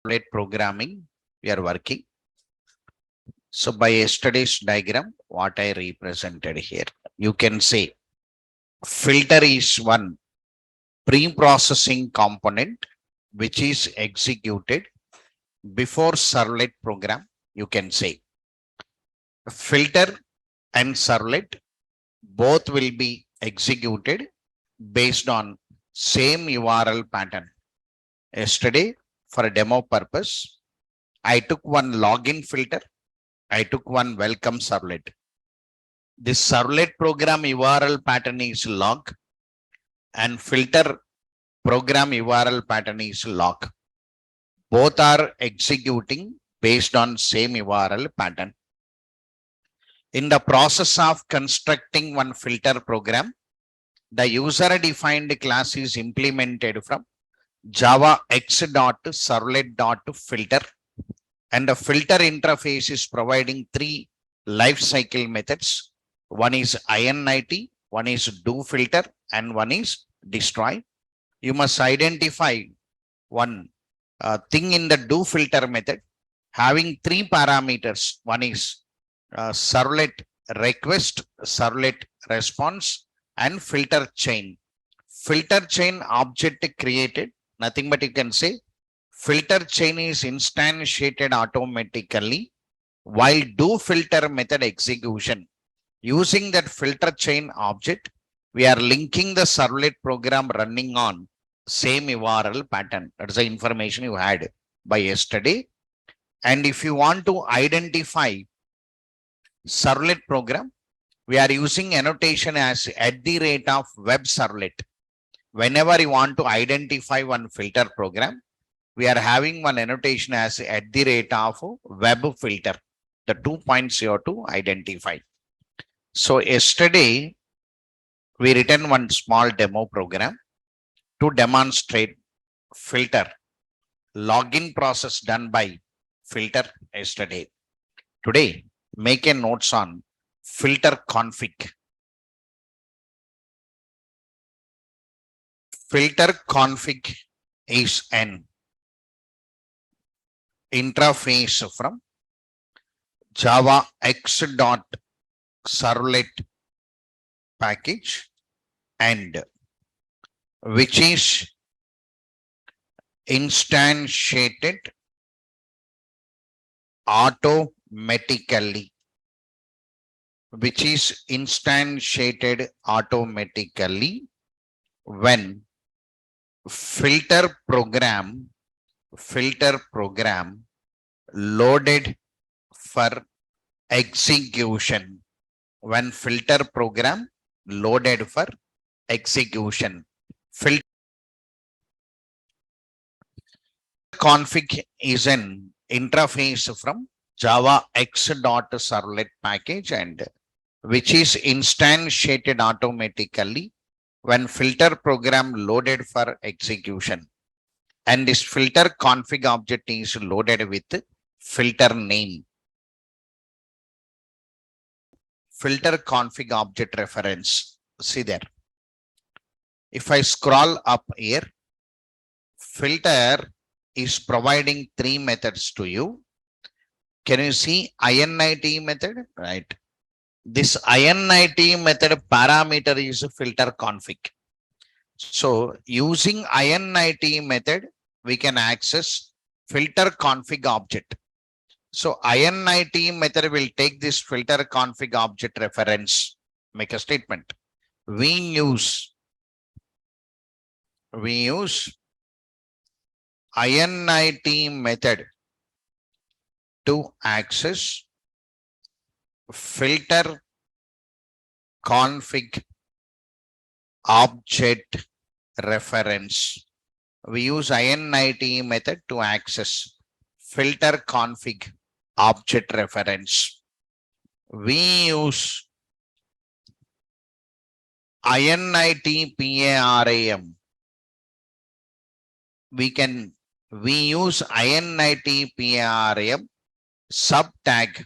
Servlet programming we are working. So by yesterday's diagram, what I represented here, you can say filter is one pre-processing component which is executed before servlet program. You can say filter and servlet both will be executed based on same URL pattern. Yesterday, for a demo purpose, I took one login filter, I took one welcome servlet. This servlet program URL pattern is log and filter program URL pattern is log. Both are executing based on same URL pattern. In the process of constructing one filter program, the user defined class is implemented from Java x.servlet.filter, and the filter interface is providing three lifecycle methods. One is init, one is do filter, and one is destroy. You must identify one thing in the do filter method having three parameters. One is servlet request, servlet response, and filter chain. Filter chain object created, nothing but you can say filter chain is instantiated automatically while do filter method execution. Using that filter chain object, we are linking the servlet program running on same URL pattern. That's the information you had by yesterday. And if you want to identify servlet program, we are using annotation as @ of web servlet. Whenever you want to identify one filter program, we are having one annotation as @ of web filter. The 2 points you have to identify. So yesterday, we written one small demo program to demonstrate filter login process done by filter yesterday. Today, make a notes on filter config. Filter config is an interface from Java x.servlet package and which is instantiated automatically, when filter program loaded for execution. When filter program loaded for execution. Filter config is an interface from Java x.servlet package and which is instantiated automatically when filter program loaded for execution. And this filter config object is loaded with filter name. Filter config object reference. See there. If I scroll up here, filter is providing three methods to you. Can you see init method? Right. This init method parameter is filter config. So using init method, we can access filter config object. So init method will take this filter config object reference, make a statement. We use init method to access filter config object reference. We use init method to access filter config object reference. We use init param. We use init param subtag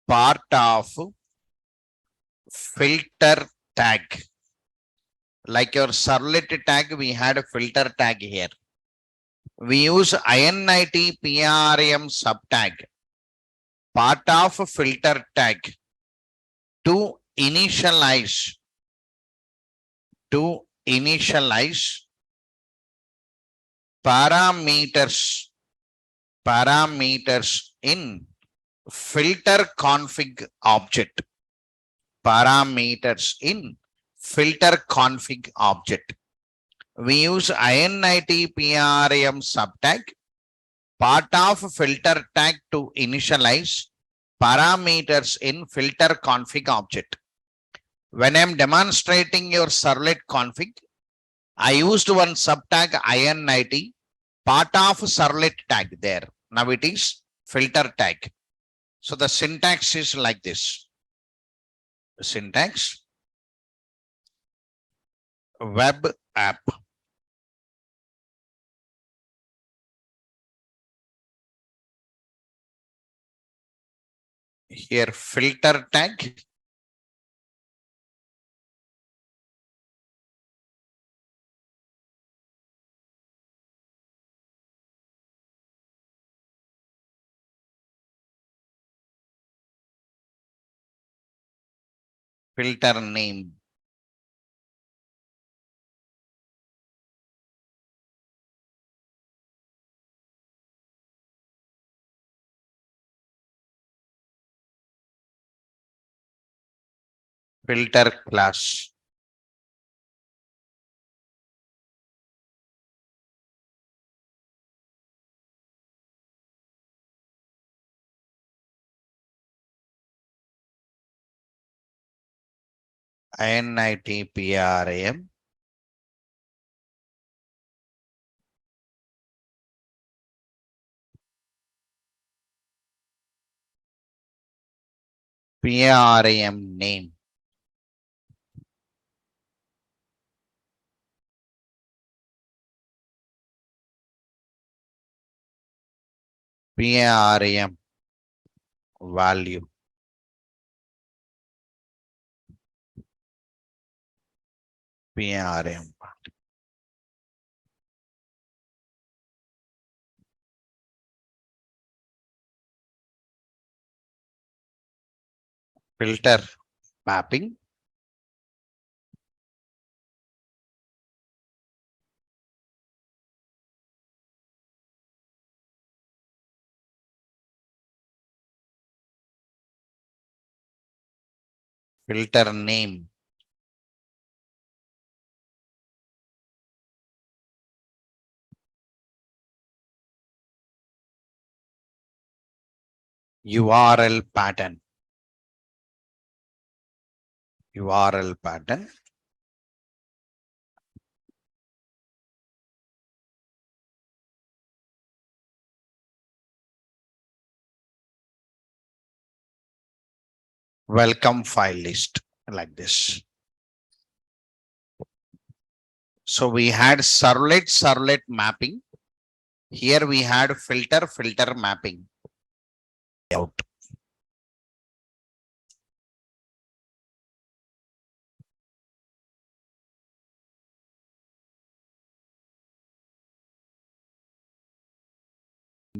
part of filter tag. Like your servlet tag, we had a filter tag here. We use INIT PRM subtag, part of filter tag, to initialize parameters in filter config object. Parameters in filter config object. We use INIT PRM subtag, part of filter tag, to initialize parameters in filter config object. When I'm demonstrating your servlet config, I used one subtag INIT, part of servlet tag there. Now it is filter tag. So the syntax is like this. Syntax: web app. Here filter tag, filter name, filter class, INIT PRM, PRM name, PRM value, PRM. Filter mapping, filter name, URL pattern, URL pattern, welcome file list, like this. So we had servlet mapping. Here we had filter mapping. Out.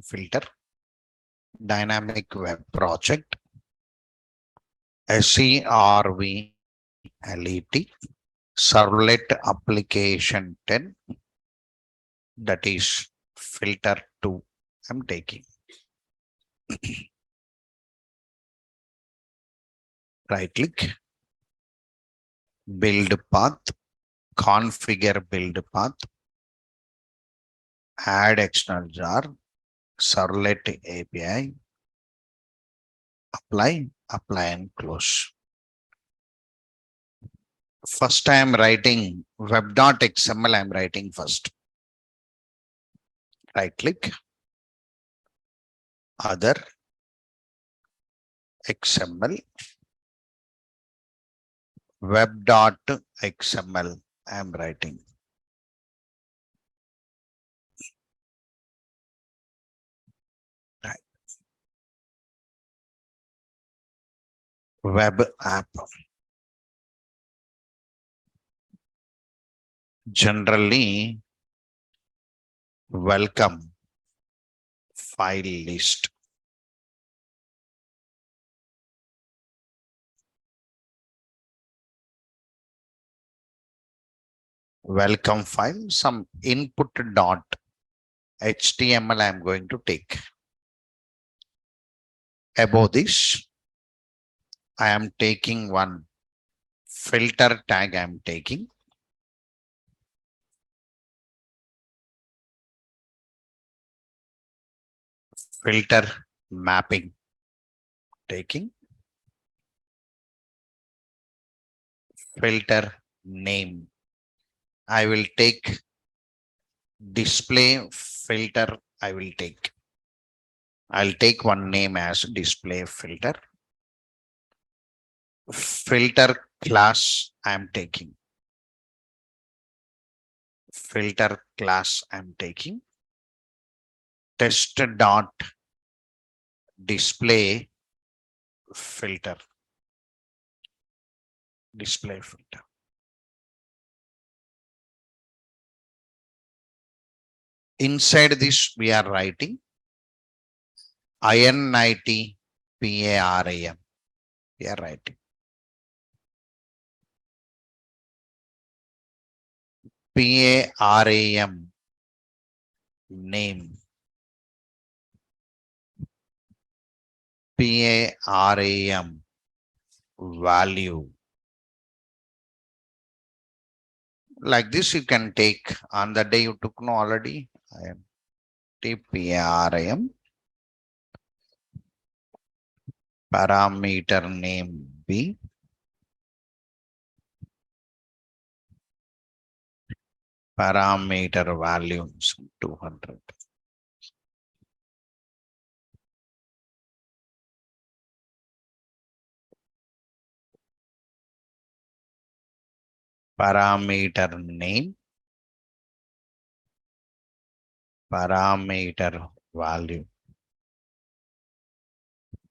Filter, dynamic web project, SERVLET, servlet application 10, that is filter 2. I'm taking. Right click, build path, configure build path, add external jar, servlet API, apply and close. First I am writing web.xml, I am writing first. Right click, other, XML, web.xml, I am writing. Right. Web app. Generally, welcome file list. Welcome file, some input dot HTML I am going to take. Above this, I am taking one filter tag I am taking. Filter mapping taking. Filter name. I will take display filter. I'll take one name as display filter. Filter class I'm taking. Filter class I'm taking. Test dot display filter. Display filter. Inside this, we are writing INIT PARAM. We are writing PARAM name. PARAM value. Like this, you can take on the day you took no already. PARAM parameter name B. Parameter values 200. Parameter name. Parameter value.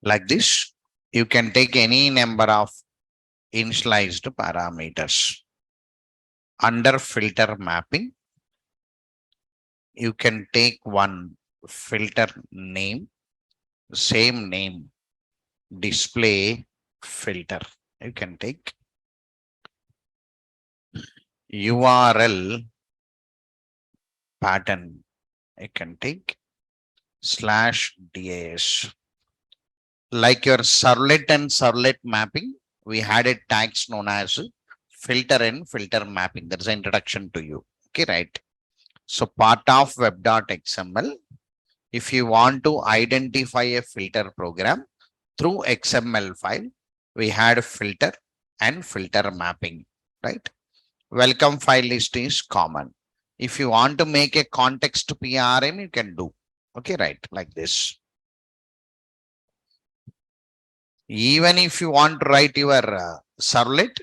Like this, you can take any number of initialized parameters. Under filter mapping, you can take one filter name, same name, display filter. You can take URL pattern. You can take /DAS. Like your servlet and servlet mapping, we had a tags known as filter and filter mapping. That's an introduction to you. Okay, right? So part of web.xml, if you want to identify a filter program through XML file, we had filter and filter mapping, right? Welcome file list is common. If you want to make a context PRM, you can do. Okay, right? Like this. Even if you want to write your servlet,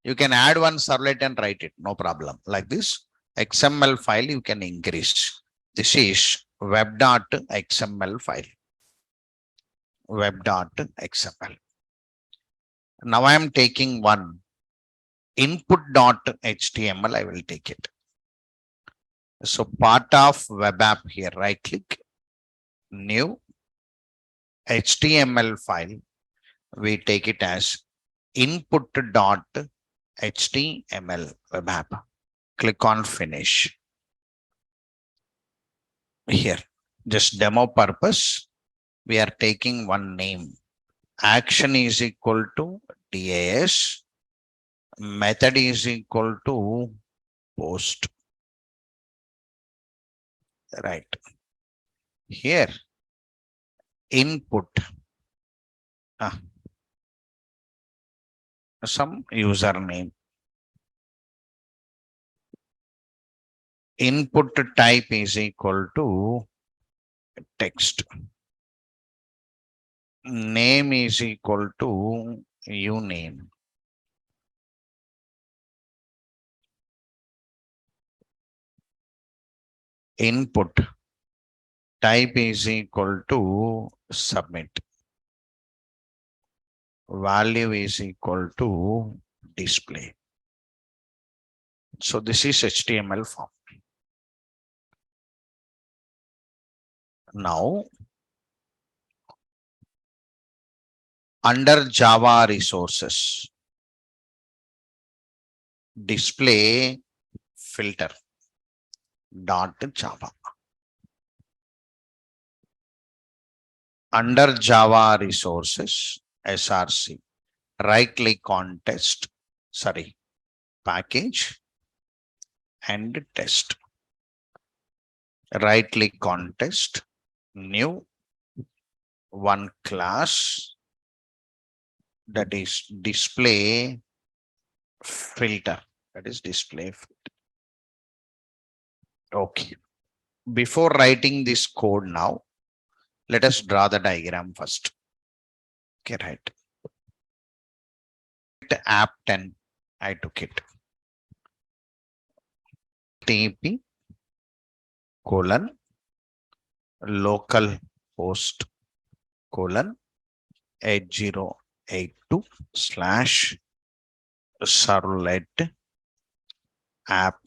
you can add one servlet and write it. No problem. Like this. XML file you can increase. This is web.xml file. Web.xml. Now I am taking one input.html. I will take it. So part of web app here, right click, new HTML file. We take it as input.html web app. Click on finish. Here, just demo purpose, we are taking one name. Action is equal to DAS. Method is equal to post. Right. Here, input. Some username. Input type is equal to text. Name is equal to uname. Input type is equal to submit. Value is equal to display. So this is HTML form. Now, under Java resources, display filter dot Java. Under Java resources, src, right click on package and test. Right click on test, new one class, that is display filter. That is display filter. Okay. Before writing this code now, let us draw the diagram first. Okay, right. App 10, I took it. TP colon local host colon 8082 slash servlet app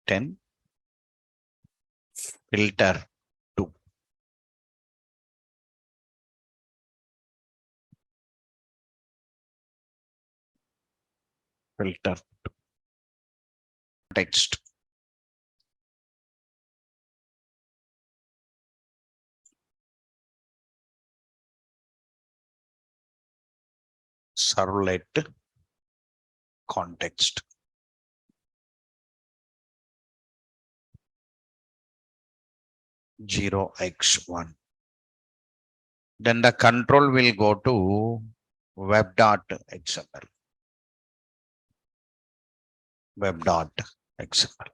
10 filter 2. Filter text. Servlet context. Zero x1. Then the control will go to web.xml. Web.xml.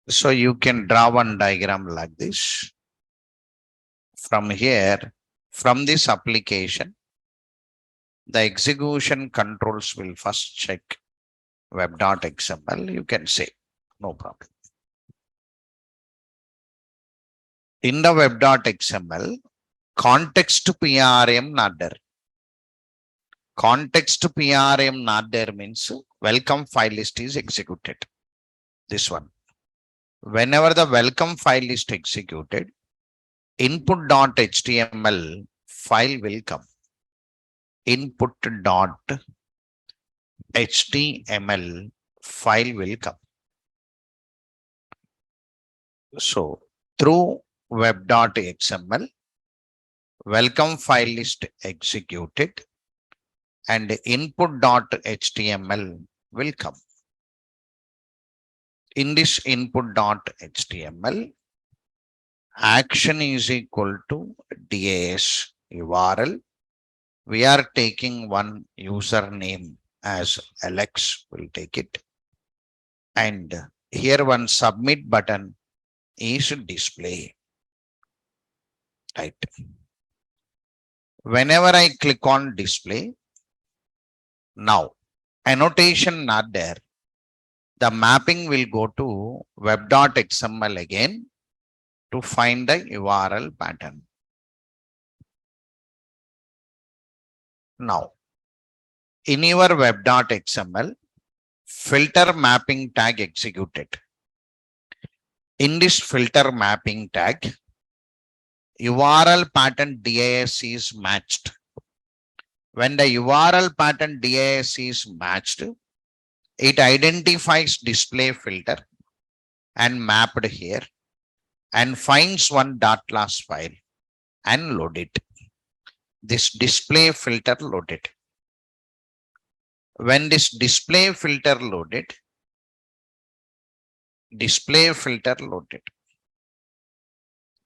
So you can draw one diagram like this. From here, from this application, the execution controls will first check web.xml. You can say, no problem. In the web.xml, context PRM not there. Context PRM not there means welcome file list is executed. This one. Whenever the welcome file is executed, input.html file will come. Input.html file will come. So through web.xml, welcome file list executed and input.html will come. In this input.html, action is equal to DAS URL. We are taking one username as Alex, we'll take it. And here one submit button is display. Right. Whenever I click on display, now annotation not there. The mapping will go to web.xml again to find the URL pattern. Now, in your web.xml, filter mapping tag executed. In this filter mapping tag, URL pattern DAS is matched. When the URL pattern DAS is matched, it identifies display filter and mapped here and finds one .class file and load it. This display filter loaded. When this display filter loaded, display filter loaded.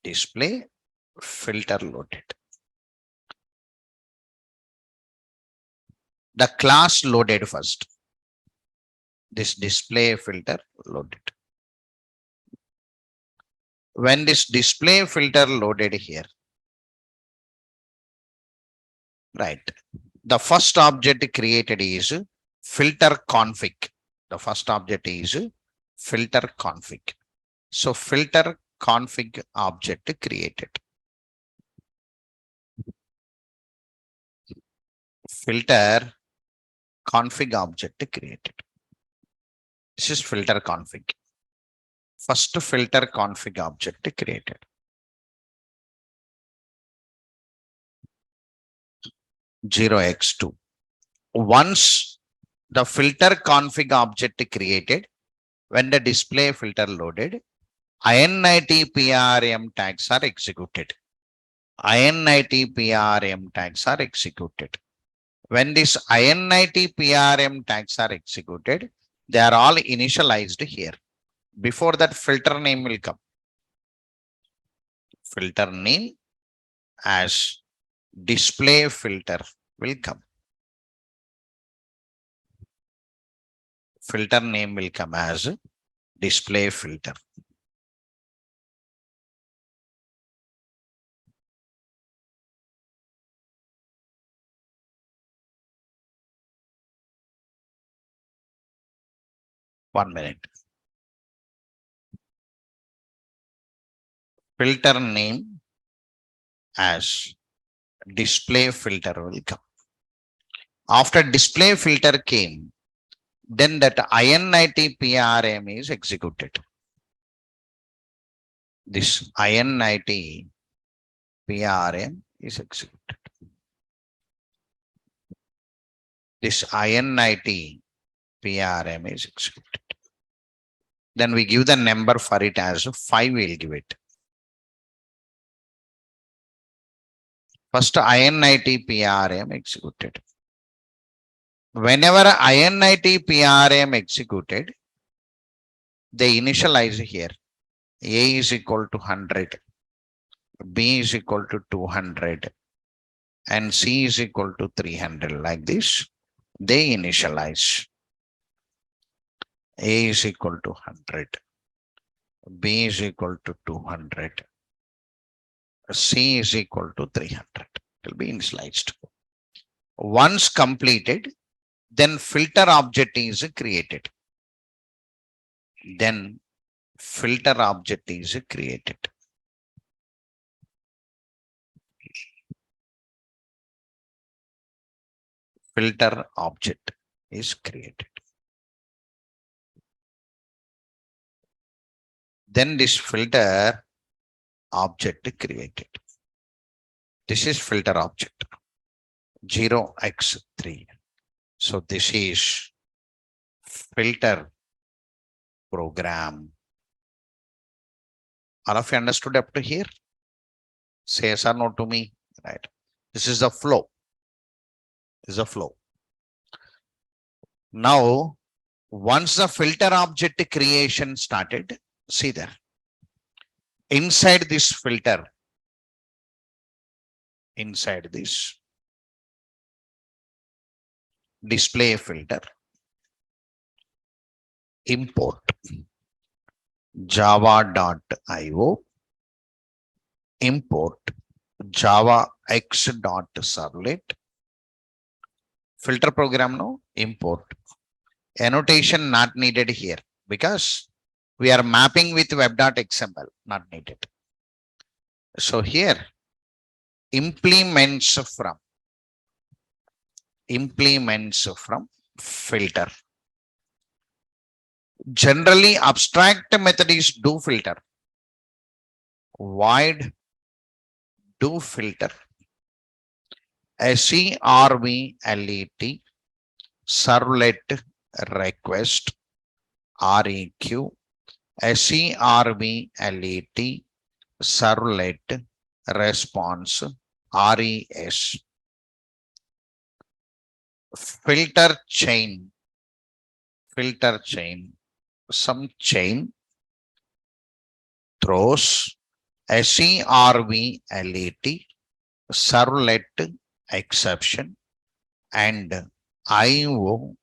Display filter loaded. The class loaded first. This display filter loaded. When this display filter loaded here, right, the first object created is filter config. The first object is filter config. So filter config object created. Filter config object created. This is filter config. First filter config object created. 0x2. Once the filter config object created, when the display filter loaded, INIT PRM tags are executed. INIT PRM tags are executed. When this INIT PRM tags are executed, they are all initialized here. Before that, filter name will come. Filter name as display filter will come. Filter name will come as display filter. One minute. Filter name as display filter will come. After display filter came, then that INIT PRM is executed. This INIT PRM is executed. This INIT PRM is executed. Then we give the number for it as 5, we'll give it. First INIT PRM executed. Whenever INIT PRM executed, they initialize here. A is equal to 100, B is equal to 200, and C is equal to 300. Like this, they initialize. A is equal to 100, B is equal to 200, C is equal to 300. It will be initialized. Once completed, then filter object is created. Then filter object is created. Filter object is created. Then this filter object created. This is filter object 0x3. So this is filter program. All of you understood up to here? Say yes or no to me. Right. This is the flow. This is a flow. Now, once the filter object creation started, see there. Inside this filter, inside this display filter, import java.io, import javax.servlet, filter program no import. Annotation not needed here because we are mapping with web.xml, not needed. So here implements from filter. Generally abstract method is do filter. Void do filter. Servlet servlet request req servlet servlet response res filter chain some chain throws servlet servlet exception and IO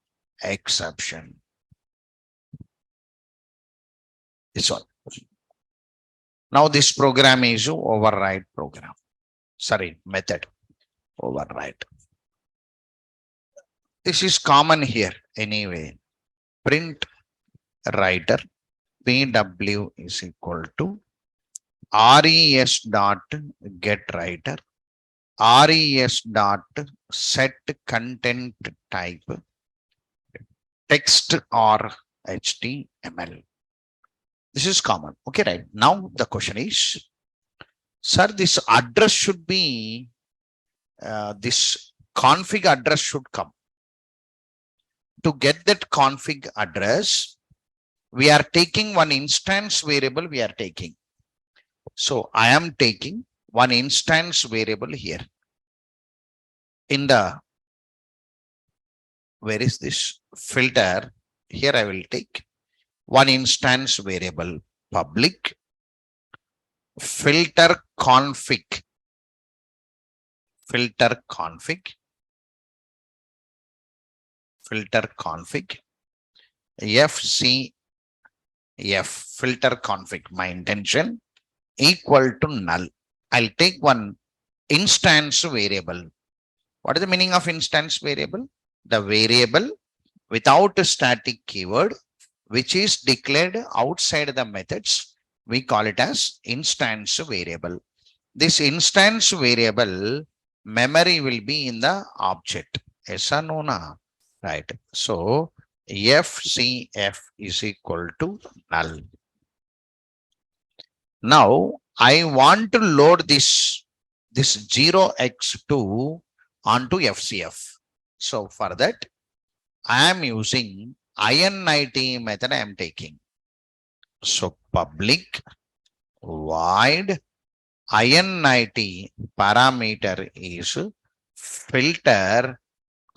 exception. This one. Now this program is override program. Sorry, method override. This is common here anyway. Print writer PW is equal to res dot get writer res dot set content type text or HTML. This is common. Okay, right. Now the question is, sir, this address should be this config address should come. To get that config address, we are taking one instance variable we are taking. So I am taking one instance variable here. In the, where is this filter? Here I will take one instance variable public filter config, filter config, filter config, FCF, filter config, my intention equal to null. I'll take one instance variable. What is the meaning of instance variable? The variable without a static keyword, which is declared outside the methods, we call it as instance variable. This instance variable memory will be in the object. Yes or no? Right. So FCF is equal to null. Now I want to load this 0x2 onto FCF. So for that, I am using init method I am taking. So public void init parameter is filter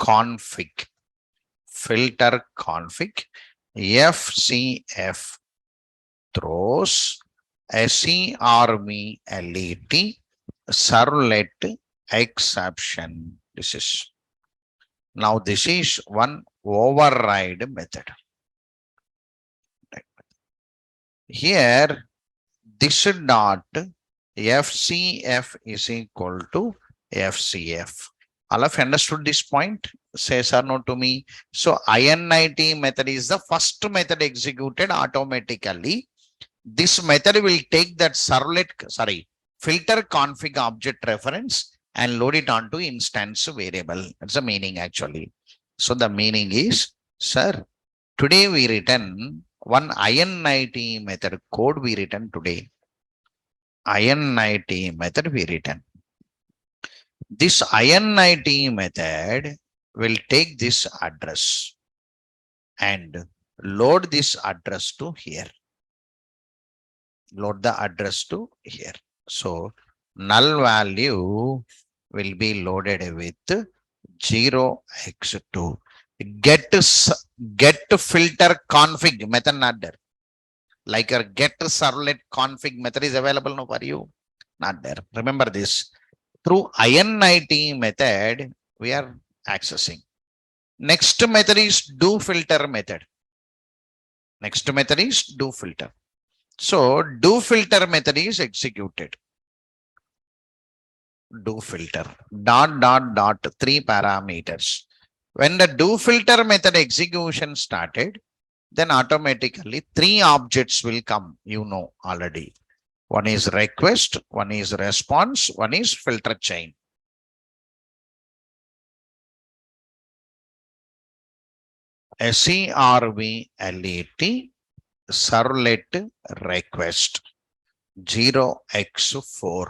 config, filter config, FCF throws servlet servlet exception. This is, now this is one override method. Here this dot FCF is equal to FCF. All of you understood this point? Say yes or no to me. So init method is the first method executed automatically. This method will take that filter config object reference and load it onto instance variable. That's the meaning actually. So the meaning is, sir, today we written one init method code we written today. Init method we written. This init method will take this address and load this address to here. Load the address to here. So null value will be loaded with 0x2. Get filter config method not there. Like a get servlet config method is available now for you. Not there. Remember this. Through init method, we are accessing. Next method is do filter method. Next method is do filter. So do filter method is executed. Do filter dot 3 parameters. When the do filter method execution started, then automatically 3 objects will come. You know already. One is request, one is response, one is filter chain. servlet servlet request 0x4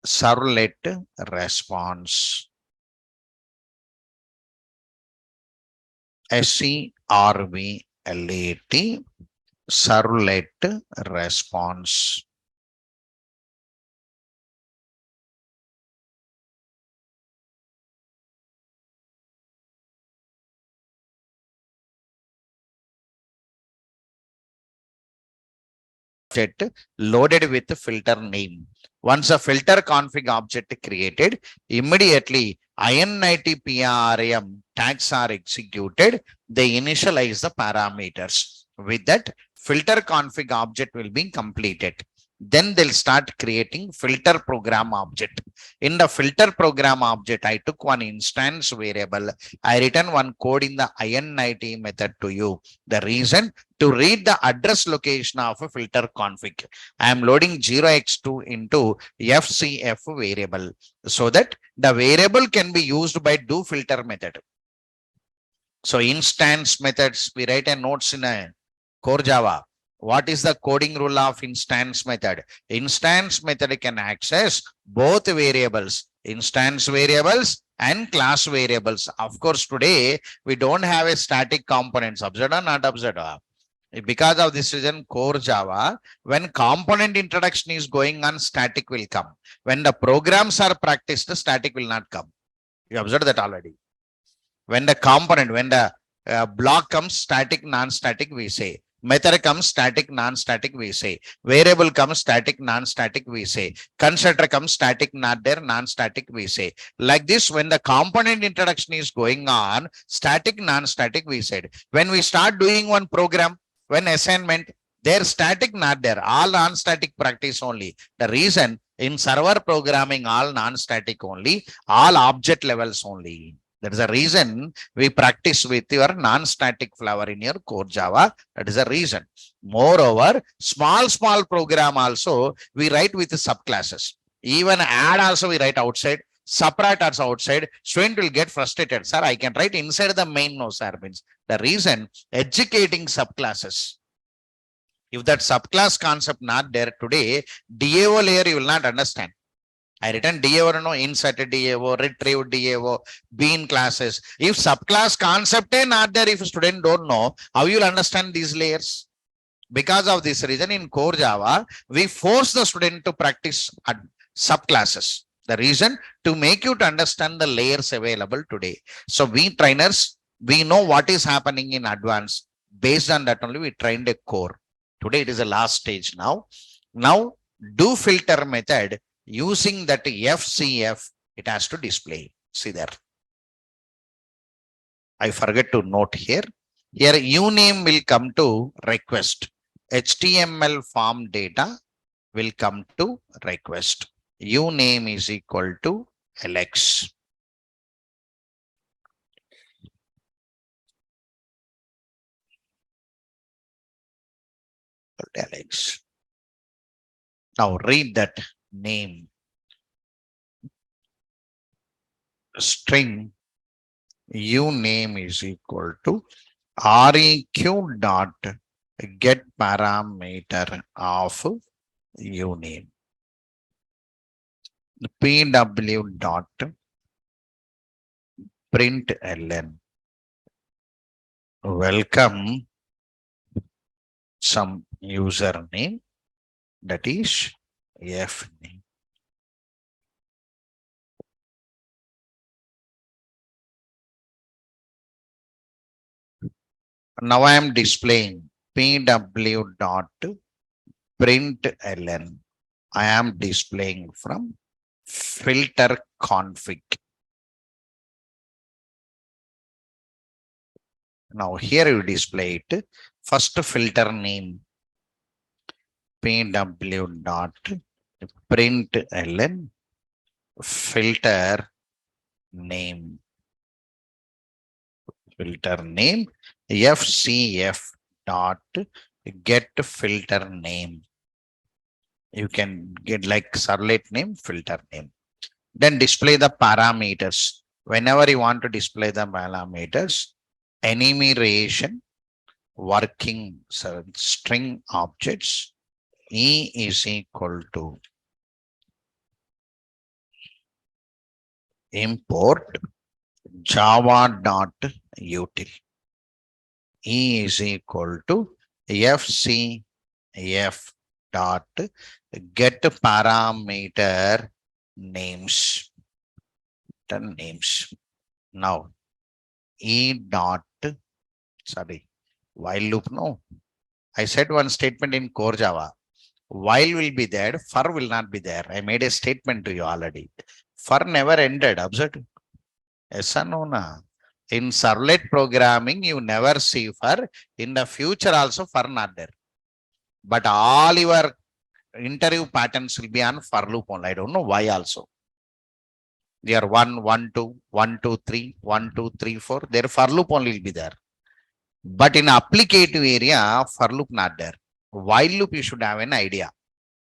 servlet response servlet servlet response. Loaded with the filter name. Once a filter config object created, immediately init PRM tags are executed. They initialize the parameters. With that, filter config object will be completed. Then they'll start creating filter program object. In the filter program object, I took one instance variable. I written one code in the init method to you. The reason, to read the address location of a filter config, I am loading 0x2 into FCF variable so that the variable can be used by do filter method. So instance methods, we write a notes in a core Java. What is the coding rule of instance method? Instance method can access both variables, instance variables and class variables. Of course, today we don't have a static components. Observed or not observed? Because of this reason, core Java, when component introduction is going on, static will come. When the programs are practiced, the static will not come. You observed that already. When the component, when the block comes, static, non-static, we say. Method comes, static, non-static, we say. Variable comes, static, non-static, we say. Constructor comes, static, not there, non-static, we say. Like this, when the component introduction is going on, static, non-static, we said. When we start doing one program, when assignment, they're static, not there, all non-static practice only. The reason in server programming, all non-static only, all object levels only. That is the reason we practice with your non-static flavor in your core Java. That is the reason. Moreover, small program also we write with the subclasses. Even add also we write outside. Subtract also outside. Student will get frustrated. Sir, I can write inside the main. No, sir. Means the reason educating subclasses. If that subclass concept not there today, DAO layer you will not understand. I written DAO, no, insert DAO, retrieve DAO, bean classes. If subclass concept is not there, if student don't know, how you will understand these layers? Because of this reason, in core Java, we force the student to practice subclasses. The reason to make you to understand the layers available today. So we trainers, we know what is happening in advance. Based on that only we trained a core. Today it is the last stage now. Now do filter method using that FCF, it has to display. See there. I forget to note here. Here uname will come to request. HTML form data will come to request. Uname is equal to Alex. Alex. Now read that name. String uname is equal to req dot get parameter of uname. PW dot println welcome some username, that is F name. Now I am displaying PW dot println. I am displaying from filter config. Now here you display it. First filter name PW dot println filter name. Filter name FCF dot get filter name. You can get like Servlet name, filter name. Then display the parameters. Whenever you want to display the parameters, enumeration, working string objects, E is equal to import java.util. E is equal to FCF dot get parameter names. Now E dot, sorry, while loop, no. I said one statement in core Java. While will be there, for will not be there. I made a statement to you already. For never ended. Observe. Yes or no? Na? In servlet programming, you never see for. In the future also for not there. But all your interview patterns will be on for loop only. I don't know why also. They are 1, 1, 2, 1, 2, 3, 1, 2, 3, 4. Their for loop only will be there. But in applicative area, for loop not there. While loop, you should have an idea.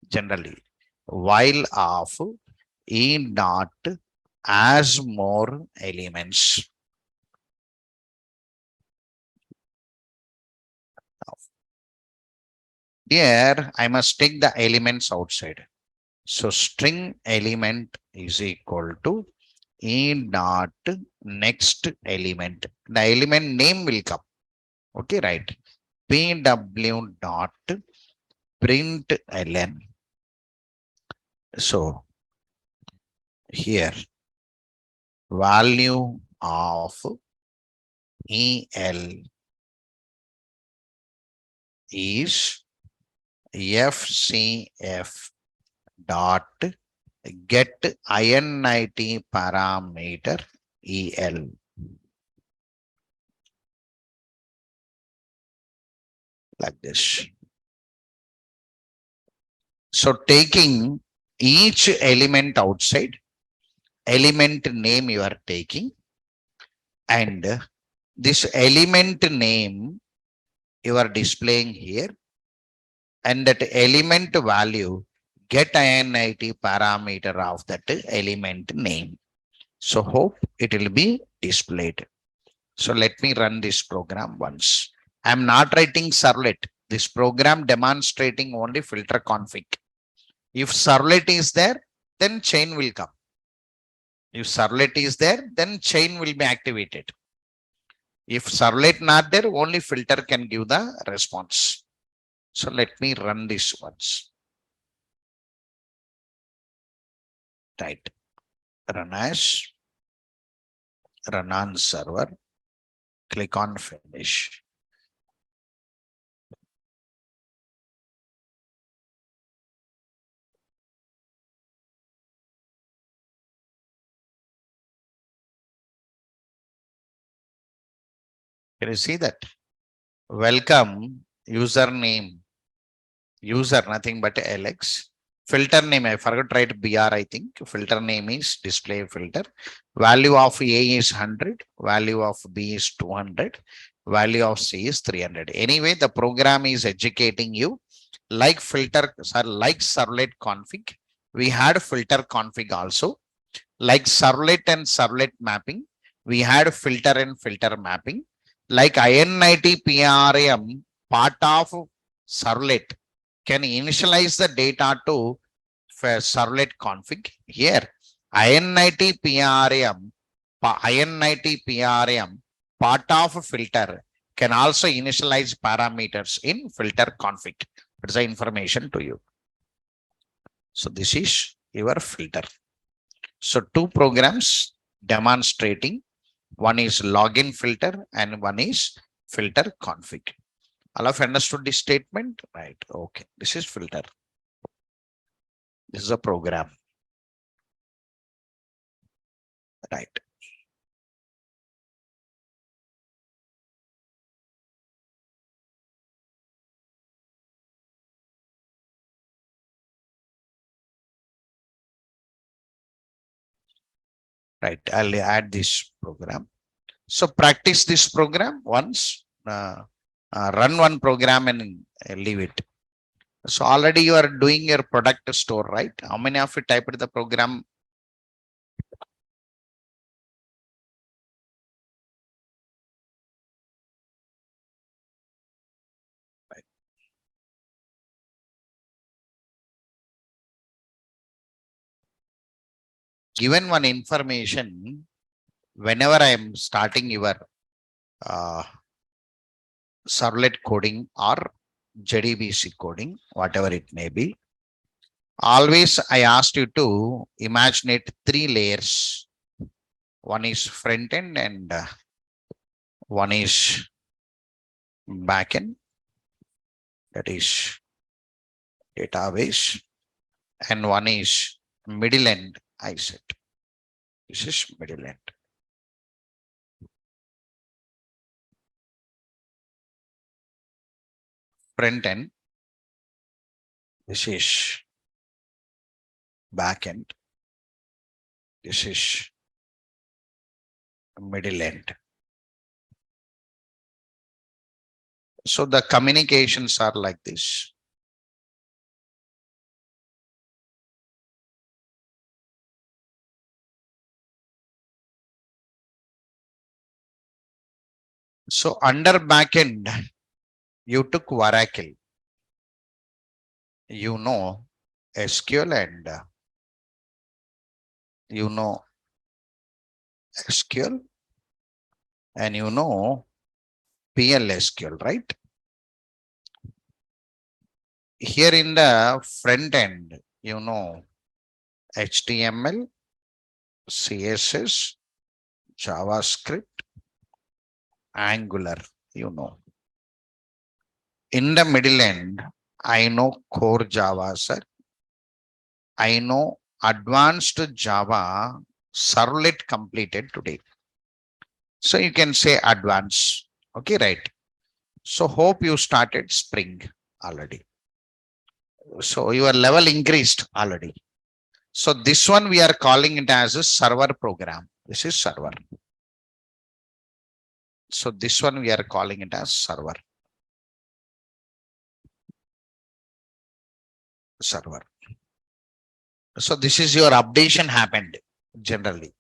Generally, while of E dot as more elements. Here, I must take the elements outside. So string element is equal to E dot next element. The element name will come. Okay, right. PW dot print ln. So here value of EL is FCF dot get INIT parameter EL. Like this. So taking each element outside, element name you are taking, and this element name you are displaying here, and that element value get INIT parameter of that element name. So hope it will be displayed. So let me run this program once. I'm not writing servlet. This program demonstrating only filter config. If servlet is there, then chain will come. If servlet is there, then chain will be activated. If servlet not there, only filter can give the response. So let me run this once. Right. Run as, run on server, click on finish. Can you see that? Welcome username. User nothing but Alex. Filter name, I forgot to write BR, I think. Filter name is display filter. Value of A is 100. Value of B is 200. Value of C is 300. Anyway, the program is educating you like filter, like servlet config. We had filter config also. Like servlet and servlet mapping. We had filter and filter mapping. Like INIT PRM, part of servlet can initialize the data to servlet config. Here, INIT PRM, part of filter can also initialize parameters in filter config. That's the information to you. So this is your filter. So two programs demonstrating. One is login filter and one is filter config. All of understood this statement? Right. Okay. This is filter. This is a program. Right. Right. I'll add this program. So practice this program once. Run one program and leave it. So already you are doing your product store, right? How many of you typed the program? Right. Given one information, whenever I am starting your servlet coding or JDBC coding, whatever it may be, always I asked you to imagine three layers. One is front end and one is back end, that is database, and one is middle end. I said this is middle end. Front end, this is back end, this is middle end. So the communications are like this. So under backend, you took Oracle, you know SQL, and you know SQL, and you know PLSQL, right? Here in the front end, you know HTML, CSS, JavaScript, Angular, you know. In the middle end, I know core Java, sir. I know advanced Java servlet completed today. So you can say advanced. Okay, right. So hope you started Spring already. So your level increased already. So this one we are calling it as a server program. This is server. So this one we are calling it as server. Server. So this is your updation happened generally.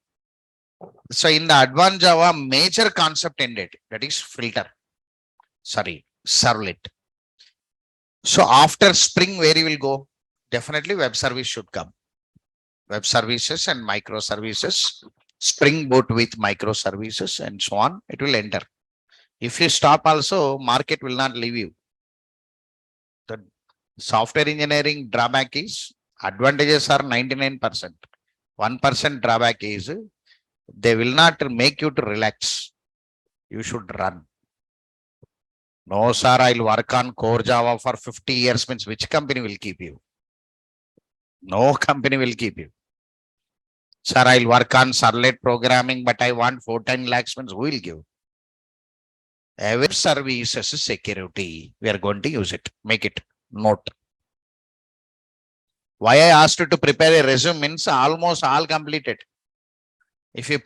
So in the advanced Java, major concept ended, that is filter. Sorry, servlet. So after Spring, where you will go? Definitely web service should come. Web services and microservices, Spring Boot with microservices and so on, it will enter. If you stop also, market will not leave you. The software engineering drawback is advantages are 99%. 1% drawback is they will not make you to relax. You should run. No, sir, I'll work on core Java for 50 years means which company will keep you? No company will keep you. Sir, I'll work on Servlet programming, but I want 14 lakhs means who will give? Every services security, we are going to use it. Make it note. Why I asked you to prepare a resume means almost all completed. If you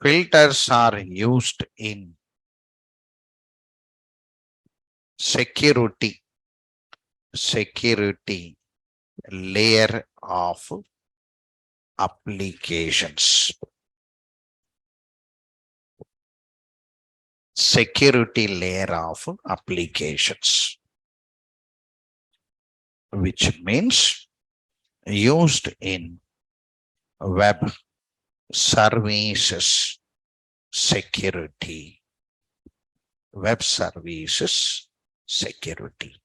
filters are used in security layer of applications. Security layer of applications, which means used in web services security. Web services security.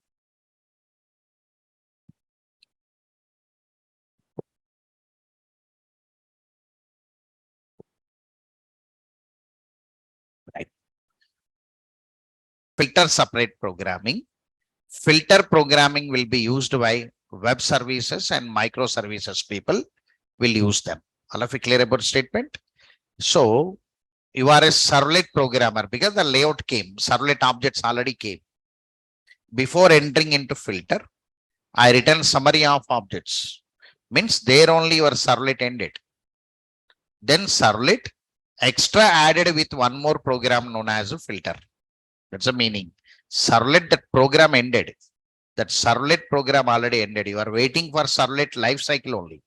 Right. Filter separate programming. Filter programming will be used by web services and microservices people will use them. All of you clear about statement? So you are a servlet programmer because the layout came, servlet objects already came. Before entering into filter, I written summary of objects. Means there only your servlet ended. Then servlet extra added with one more program known as a filter. That's the meaning. Servlet, that program ended. That servlet program already ended. You are waiting for servlet life cycle only.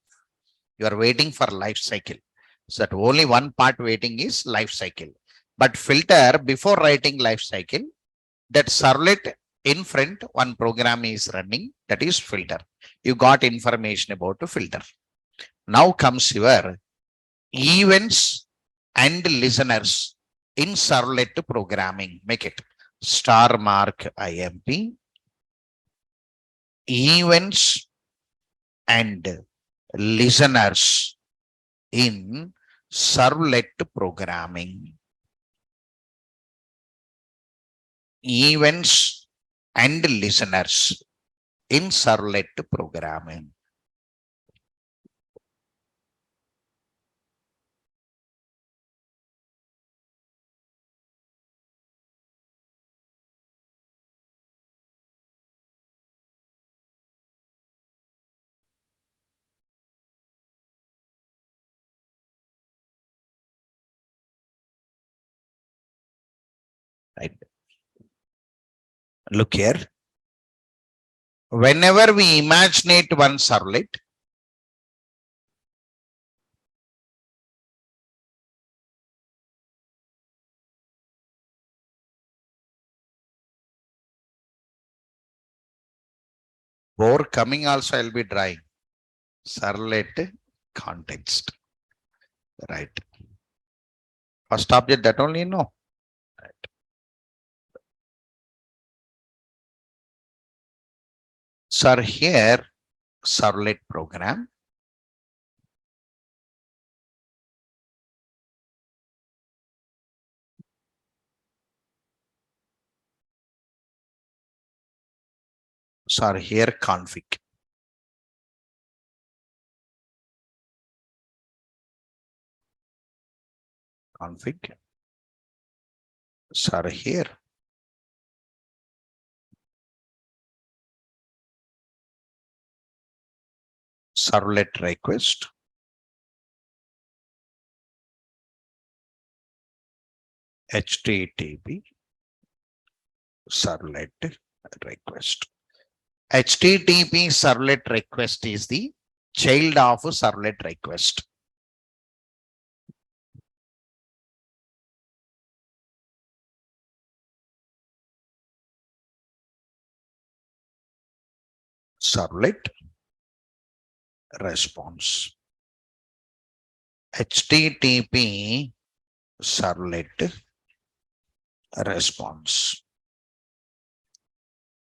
You are waiting for life cycle. So that only one part waiting is life cycle. But filter, before writing life cycle, that servlet in front, one program is running, that is filter. You got information about the filter. Now comes your events and listeners in servlet programming. Make it star mark IMP. Events and listeners in servlet programming. Events and listeners in servlet programming. Right. Look here. Whenever we imaginate one servlet, before coming also I'll be drawing. Servlet context. Right. First object that only you know. Right. So here servlet program. So here config. Config. So here servlet request. HTTP servlet request. HTTP servlet request is the child of servlet request. Servlet response. HTTP servlet response.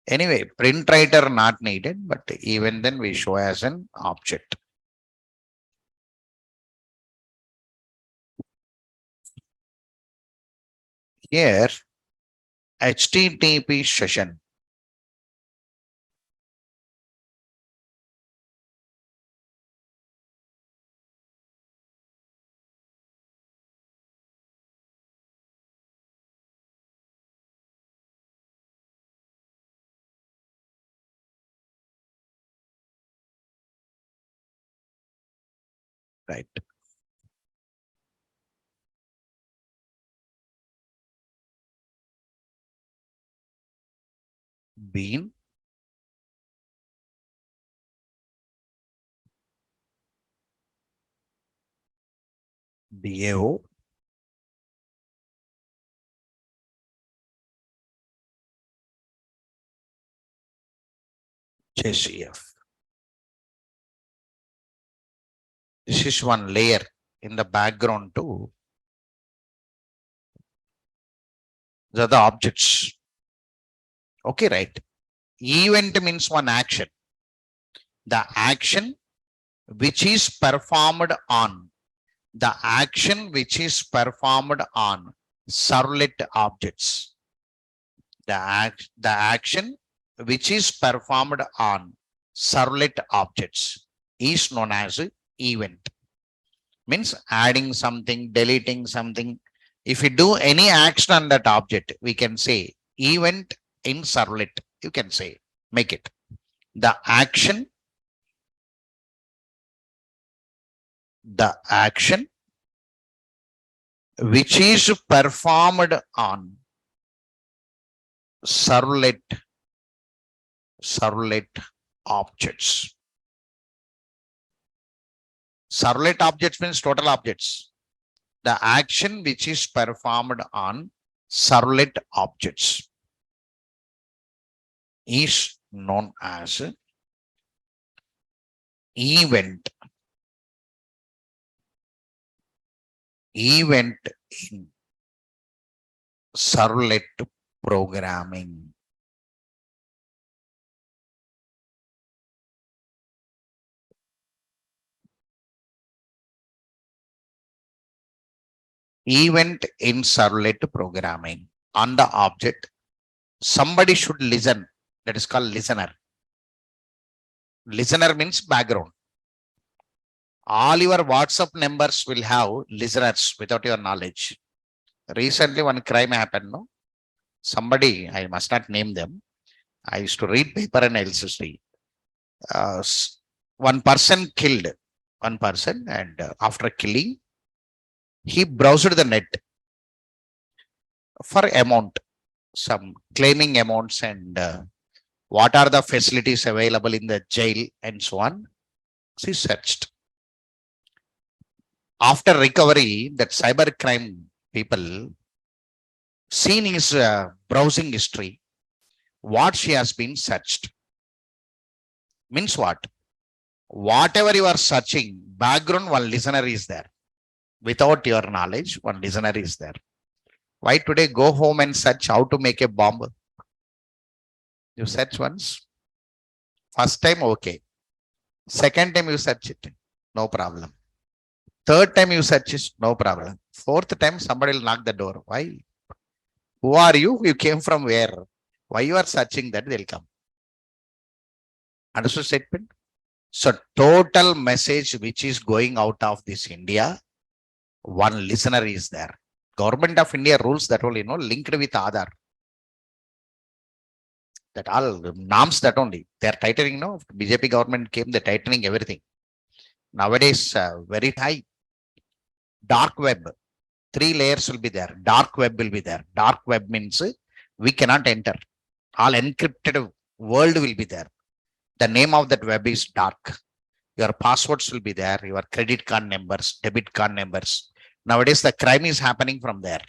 Anyway, print writer not needed, but even then we show as an object. Here, HTTP session. Right. Bean. DAO. JCF. This is one layer in the background too. These are the objects. Okay, right. Event means one action. The action which is performed on. The action which is performed on servlet objects. The action which is performed on servlet objects is known as event. Means adding something, deleting something. If you do any action on that object, we can say event in servlet. You can say, make it. The action which is performed on servlet objects. Servlet objects means total objects. The action which is performed on servlet objects is known as event. Event in servlet programming. Event in servlet programming. On the object, somebody should listen. That is called listener. Listener means background. All your WhatsApp numbers will have listeners without your knowledge. Recently, one crime happened. No, somebody, I must not name them. I used to read paper and LCC. One person killed one person, and after killing, he browsed the net for amount, some claiming amounts, and what are the facilities available in the jail and so on. She searched. After recovery, that cybercrime people seen his browsing history, what she has been searched. Means what? whatever you are searching, background, one listener is there. Without your knowledge, one listener is there. Why today go home and search how to make a bomb? You search once. First time, okay. Second time you search it, no problem. Third time you search it, no problem. Fourth time somebody will knock the door. Why? Who are you? You came from where? Why you are searching that? They'll come. Understood statement? So total message which is going out of this India, one listener is there. Government of India rules that only, linked with Aadhaar. That all norms that only. They are tightening, BJP government came, they're tightening everything. Nowadays, very high. Dark web. 3 layers will be there. Dark web will be there. Dark web means we cannot enter. All encrypted world will be there. The name of that web is dark. Your passwords will be there. Your credit card numbers, debit card numbers. Nowadays, the crime is happening from there.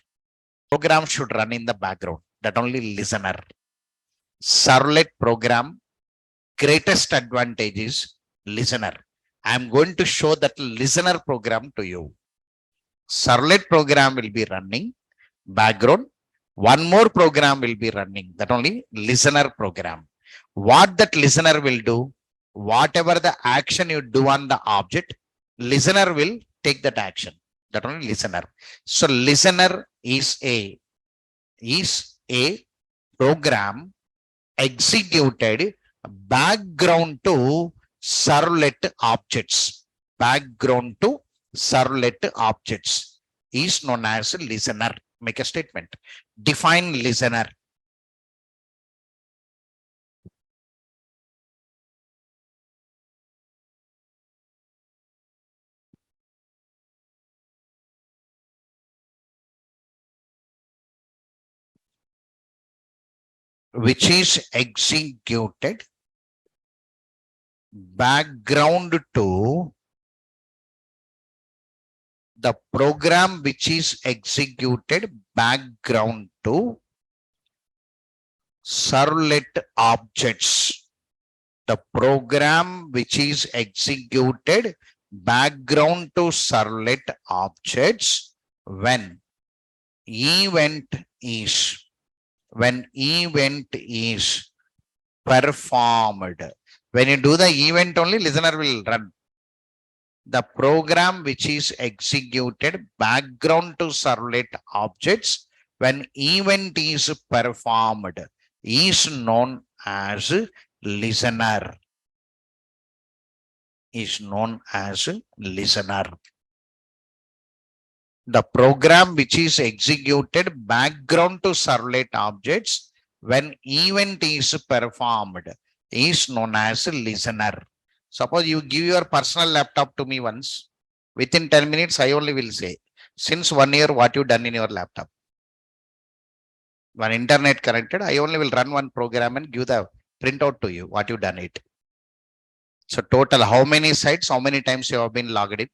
Program should run in the background. That only listener. Servlet program, greatest advantage is listener. I am going to show that listener program to you. Servlet program will be running background. One more program will be running. That only listener program. What that listener will do, whatever the action you do on the object, listener will take that action. That only listener. So listener is a program executed background to servlet objects. Background to servlet objects is known as listener. Make a statement. Define listener. Which is executed background to the program which is executed background to servlet objects. The program which is executed background to servlet objects when event is performed. When you do the event only, listener will run. The program which is executed background to servlet objects when event is performed is known as listener. Is known as listener. The program which is executed background to servlet objects when event is performed is known as listener. Suppose you give your personal laptop to me once, within 10 minutes, I only will say, since 1 year, what you done in your laptop? When internet connected, I only will run one program and give the printout to you, what you done it. So total, how many sites, how many times you have been logged in?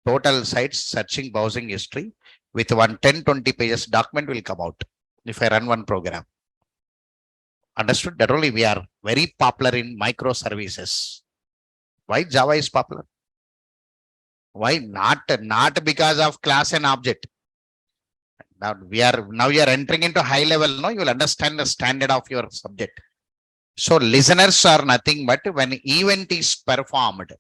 Total sites, searching, browsing history with 110-20 pages document will come out if I run one program. Understood? That only we are very popular in microservices. Why Java is popular? Why not because of class and object? Now you are entering into high level. No, you will understand the standard of your subject. So listeners are nothing but when event is performed,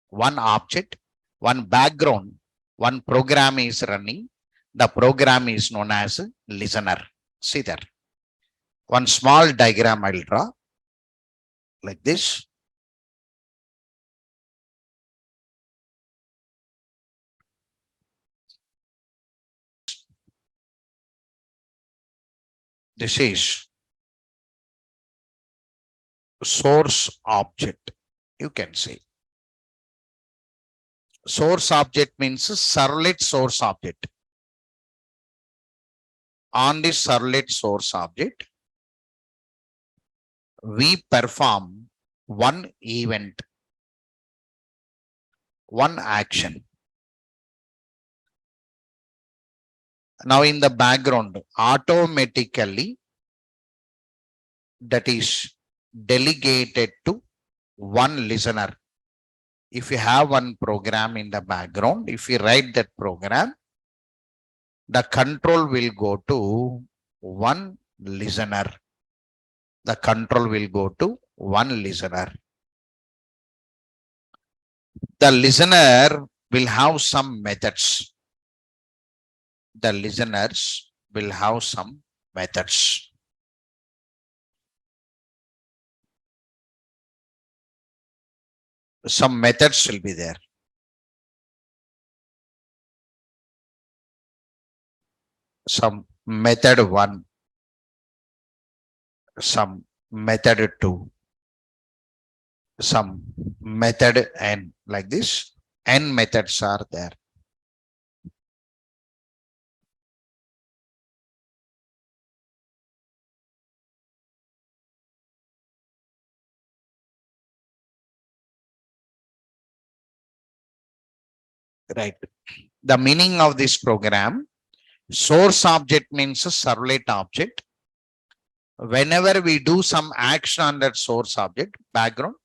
one object, one background, one program is running. The program is known as listener. See there. One small diagram I'll draw like this. This is source object. You can say. Source object means servlet source object. On this servlet source object, we perform one event, one action. Now in the background, automatically that is delegated to one listener. if you have one program in the background, if you write that program, the control will go to one listener. The control will go to one listener. The listener will have some methods. The listeners will have some methods. Some methods will be there. Some method 1, some method 2, some method n, like this. N methods are there. Right. The meaning of this program, source object means a servlet object. Whenever we do some action on that source object background,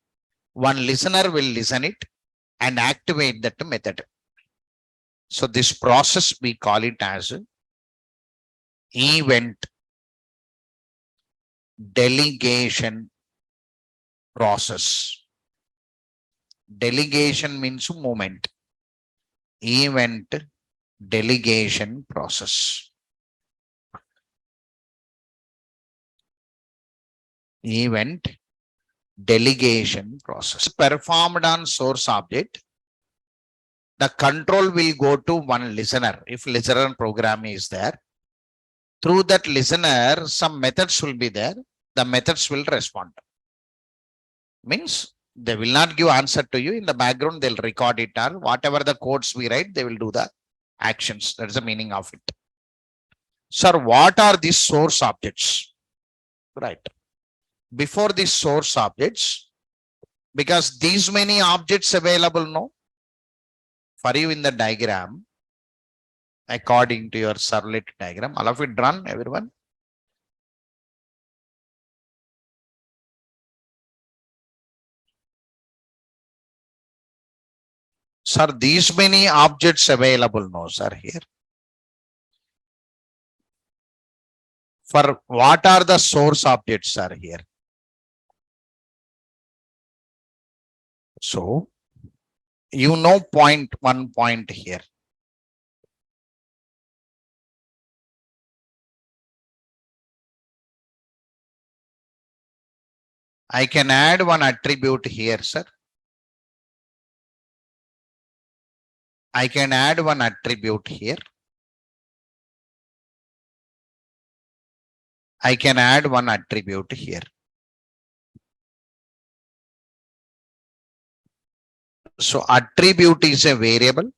one listener will listen it and activate that method. So this process, we call it as event delegation process. Delegation means movement. Event delegation process. Event delegation process performed on source object. The control will go to one listener. If listener program is there, through that listener, some methods will be there. The methods will respond. Means they will not give answer to you. In the background, they'll record it, or whatever the codes we write, they will do the actions. That's the meaning of it. Sir, what are these source objects? Right. Before these source objects, because these many objects available, no, for you in the diagram, according to your servlet diagram, all of it drawn, everyone? Sir, these many objects available, no, sir, here. For what are the source objects, sir, here? So, you know, point 1 point here. I can add one attribute here, sir. I can add one attribute here. I can add one attribute here. So attribute is a variable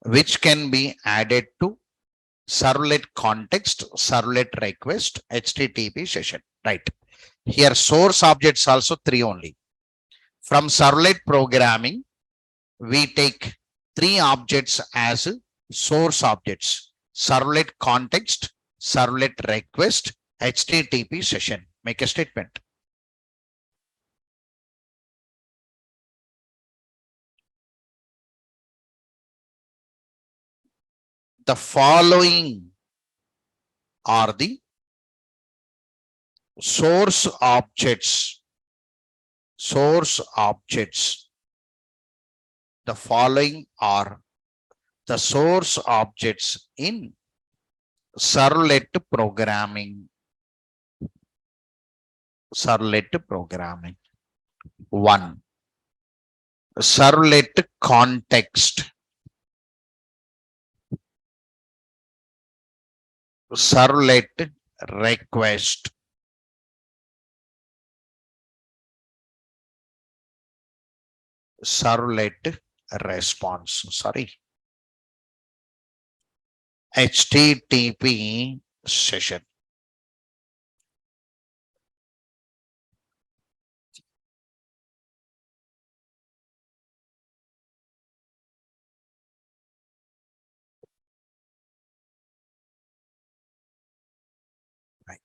which can be added to servlet context, servlet request, HTTP session, right? Here source objects also 3 only. From servlet programming, we take 3 objects as source objects: servlet context, servlet request, HTTP session. Make a statement. The following are the source objects. Source objects. The following are the source objects in servlet programming. Servlet programming. 1. Servlet context. Servlet request. Servlet response. Sorry. HTTP session. Right.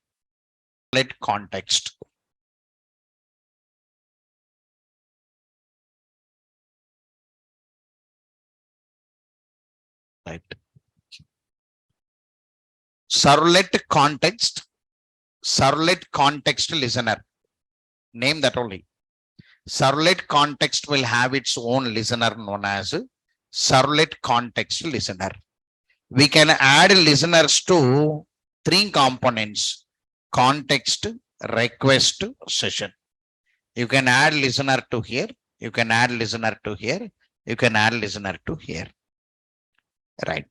Servlet context. Right. Servlet context listener. Name that only. Servlet context will have its own listener known as servlet context listener. We can add listeners to three components: context, request, session. You can add listener to here. You can add listener to here. You can add listener to here. Right.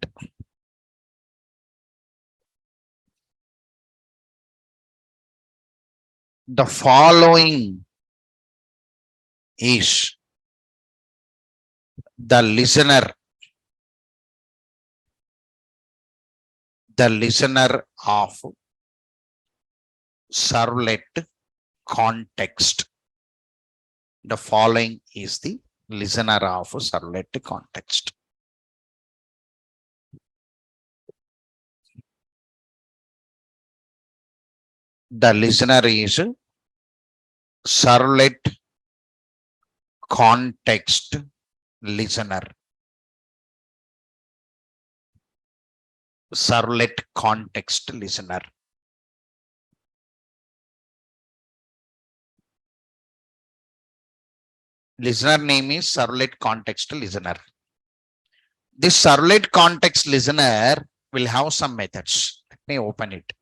The following is the listener of servlet context. The following is the listener of servlet context. The listener is servlet context listener. Servlet context listener. Listener name is servlet context listener. This servlet context listener will have some methods. Let me open it.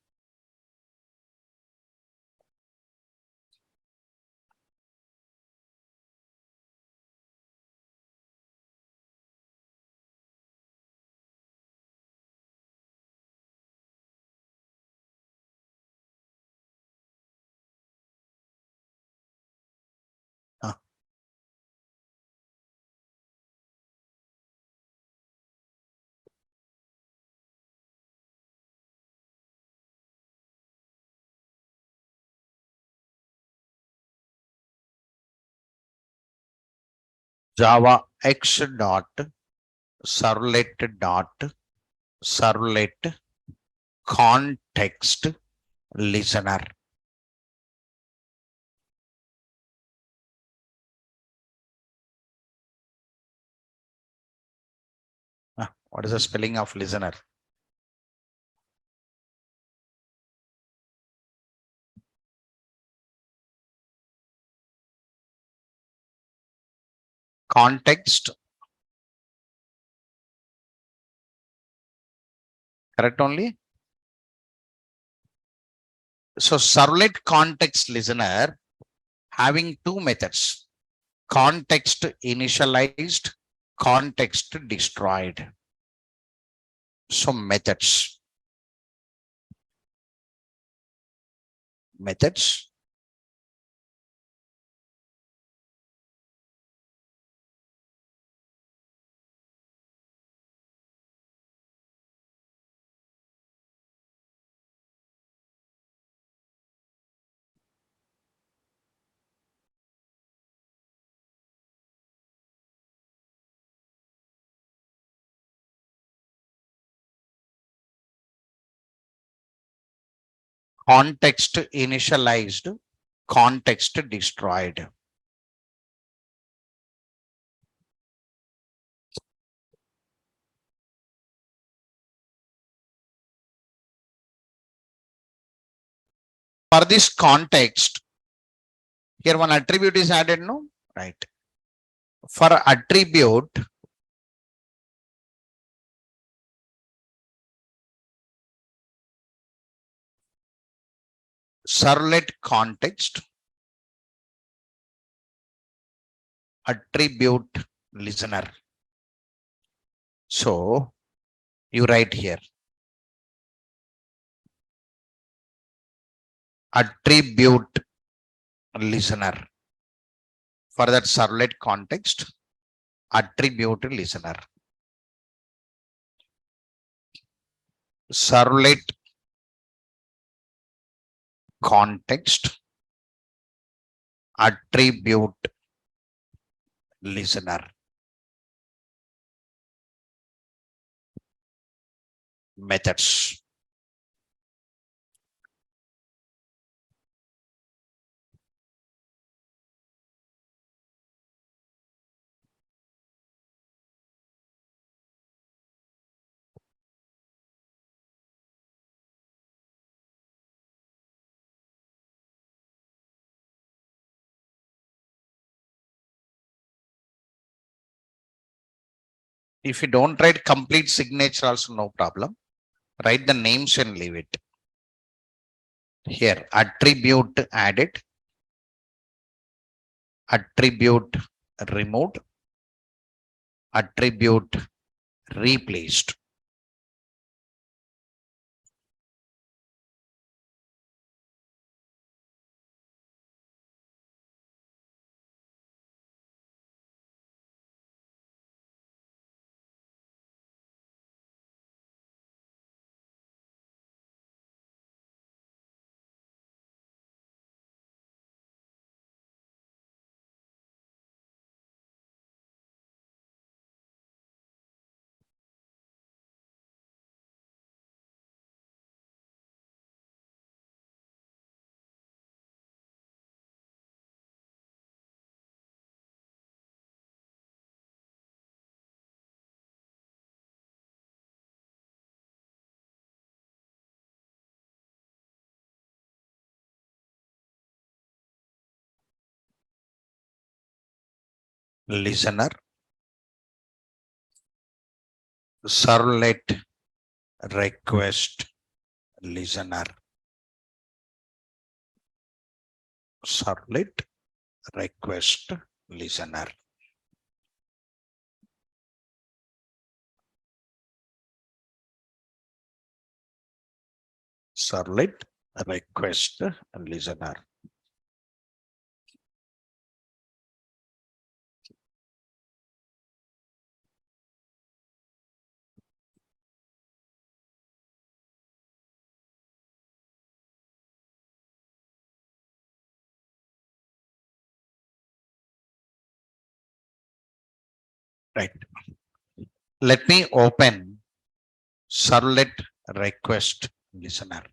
Java X dot servlet context listener. What is the spelling of listener? Context. Correct only? So servlet context listener having two methods: context initialized, context destroyed. So methods. Context initialized, context destroyed. For this context, here one attribute is added, no? Right. For attribute, servlet context attribute listener. So you write here attribute listener. For that servlet context, attribute listener. Servlet context attribute listener. Methods. If you don't write complete signature also no problem. Write the names and leave it. Here, attribute added, attribute removed, attribute replaced. Listener, servlet request listener, servlet request listener. Servlet request listener. Right. Let me open servlet request listener.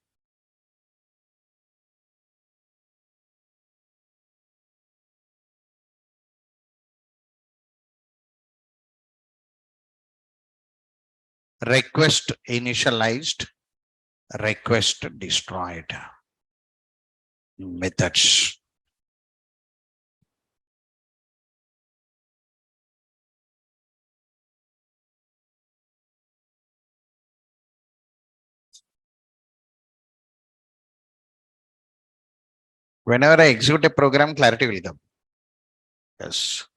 Request initialized, request destroyed. Methods. Whenever I execute a program, clarity will come. Yes.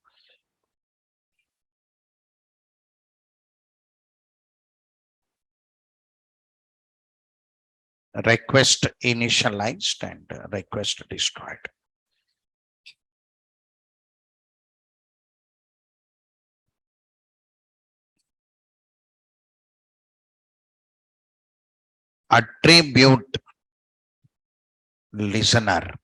Request initialized and request destroyed. Attribute listener.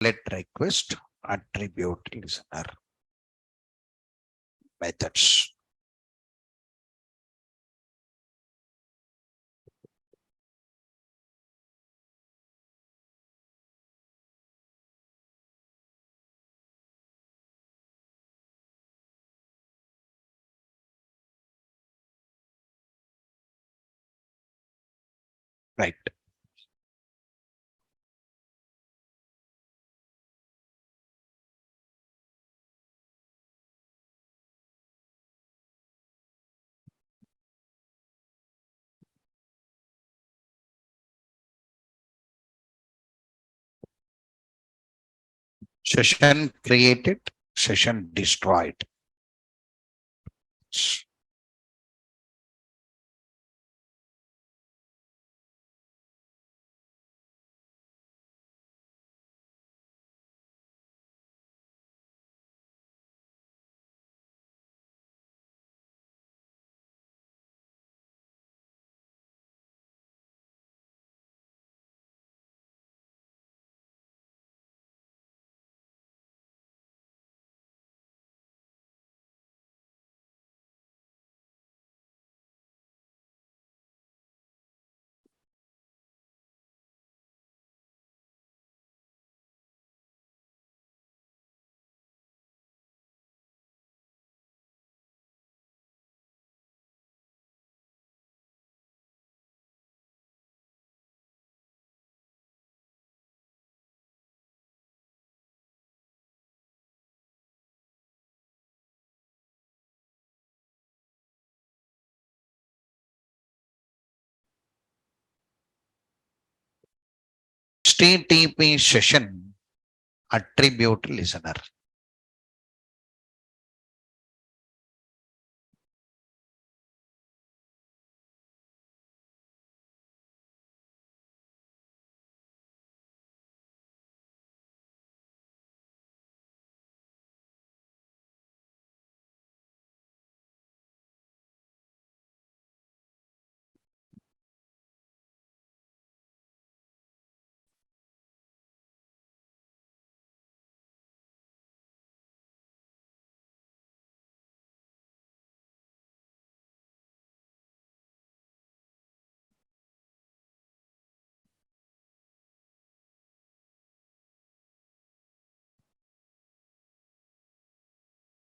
Let request attribute listener. Methods. Right. Session created, session destroyed. HTTP session attribute listener.